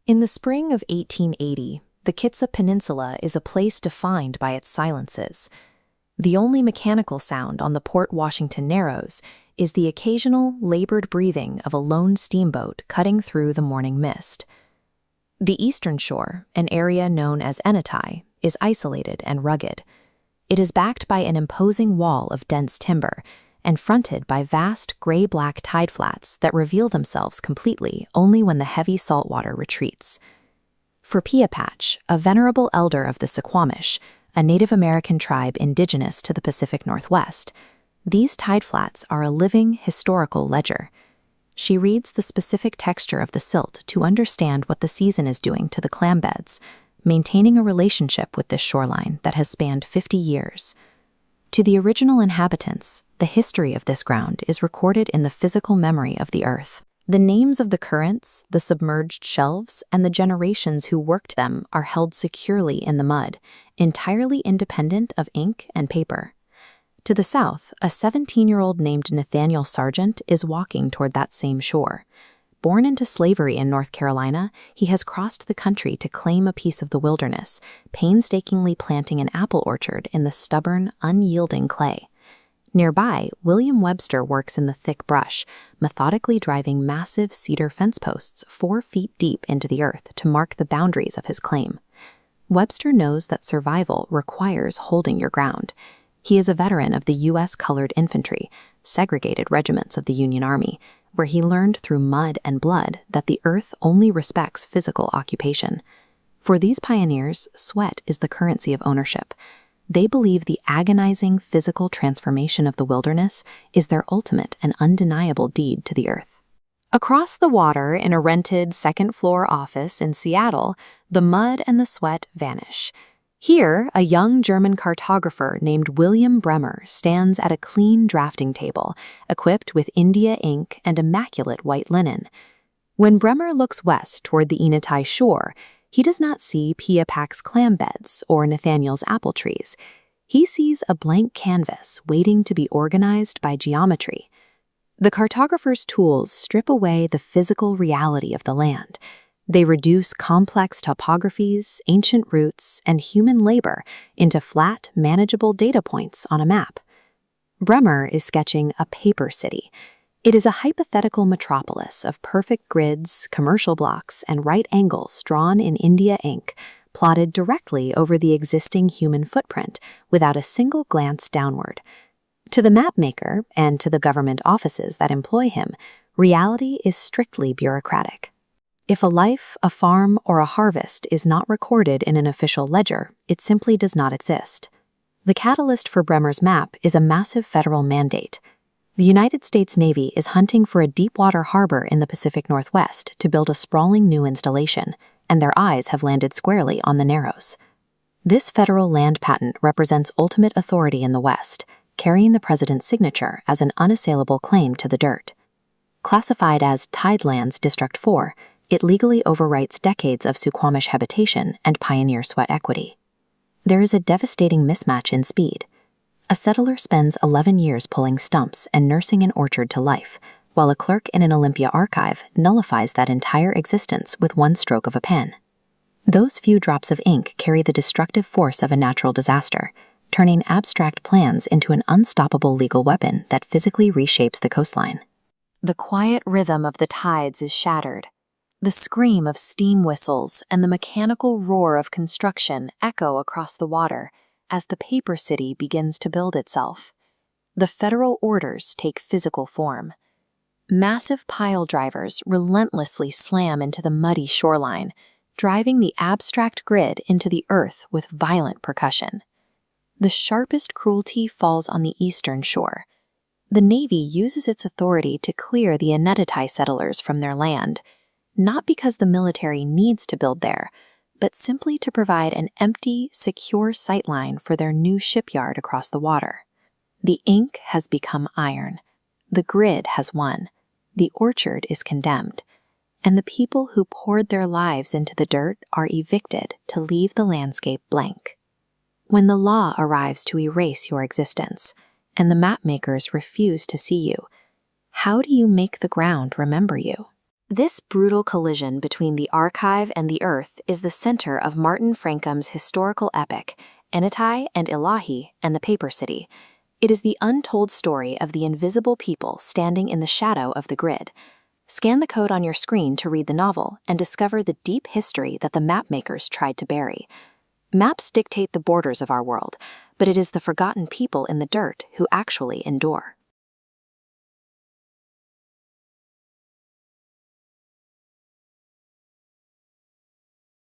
In the spring of 1880, the Kitsa Peninsula is a place defined by its silences. The only mechanical sound on the Port Washington Narrows is the occasional, labored breathing of a lone steamboat cutting through the morning mist. The eastern shore, an area known as Enetai, is isolated and rugged. It is backed by an imposing wall of dense timber and fronted by vast gray-black tide flats that reveal themselves completely only when the heavy saltwater retreats. For Piapatch, a venerable elder of the Suquamish, a Native American tribe indigenous to the Pacific Northwest, these tide flats are a living, historical ledger. She reads the specific texture of the silt to understand what the season is doing to the clam beds, maintaining a relationship with this shoreline that has spanned 50 years. To the original inhabitants, the history of this ground is recorded in the physical memory of the earth. The names of the currents, the submerged shelves, and the generations who worked them are held securely in the mud, entirely independent of ink and paper. To the south, a 17-year-old named Nathaniel Sargent is walking toward that same shore. Born into slavery in North Carolina, he has crossed the country to claim a piece of the wilderness, painstakingly planting an apple orchard in the stubborn, unyielding clay. Nearby, William Webster works in the thick brush, methodically driving massive cedar fence posts 4 feet deep into the earth to mark the boundaries of his claim. Webster knows that survival requires holding your ground. He is a veteran of the U.S. Colored Infantry, segregated regiments of the Union Army, where he learned through mud and blood that the earth only respects physical occupation. For these pioneers, sweat is the currency of ownership. They believe the agonizing physical transformation of the wilderness is their ultimate and undeniable deed to the earth. Across the water in a rented second-floor office in Seattle, the mud and the sweat vanish. Here, a young German cartographer named William Bremer stands at a clean drafting table, equipped with India ink and immaculate white linen. When Bremer looks west toward the Enetai shore, he does not see Piapatch's clam beds or Nathaniel's apple trees. He sees a blank canvas waiting to be organized by geometry. The cartographer's tools strip away the physical reality of the land. They reduce complex topographies, ancient routes, and human labor into flat, manageable data points on a map. Bremer is sketching a paper city. It is a hypothetical metropolis of perfect grids, commercial blocks, and right angles drawn in India ink, plotted directly over the existing human footprint without a single glance downward. To the mapmaker and to the government offices that employ him, reality is strictly bureaucratic. If a life, a farm, or a harvest is not recorded in an official ledger, it simply does not exist. The catalyst for Bremer's map is a massive federal mandate. The United States Navy is hunting for a deep-water harbor in the Pacific Northwest to build a sprawling new installation, and their eyes have landed squarely on the Narrows. This federal land patent represents ultimate authority in the West, carrying the president's signature as an unassailable claim to the dirt. Classified as Tidelands District 4, it legally overwrites decades of Suquamish habitation and pioneer sweat equity. There is a devastating mismatch in speed. A settler spends 11 years pulling stumps and nursing an orchard to life, while a clerk in an Olympia archive nullifies that entire existence with one stroke of a pen. Those few drops of ink carry the destructive force of a natural disaster, turning abstract plans into an unstoppable legal weapon that physically reshapes the coastline. The quiet rhythm of the tides is shattered. The scream of steam whistles and the mechanical roar of construction echo across the water as the paper city begins to build itself. The federal orders take physical form. Massive pile drivers relentlessly slam into the muddy shoreline, driving the abstract grid into the earth with violent percussion. The sharpest cruelty falls on the eastern shore. The Navy uses its authority to clear the Enetai settlers from their land, not because the military needs to build there, but simply to provide an empty, secure sightline for their new shipyard across the water. The ink has become iron. The grid has won. The orchard is condemned. And the people who poured their lives into the dirt are evicted to leave the landscape blank. When the law arrives to erase your existence, and the mapmakers refuse to see you, how do you make the ground remember you? This brutal collision between the archive and the earth is the center of Martin Frankum's historical epic, Enetai Illahee and the Paper City. It is the untold story of the invisible people standing in the shadow of the grid. Scan the code on your screen to read the novel and discover the deep history that the mapmakers tried to bury. Maps dictate the borders of our world, but it is the forgotten people in the dirt who actually endure.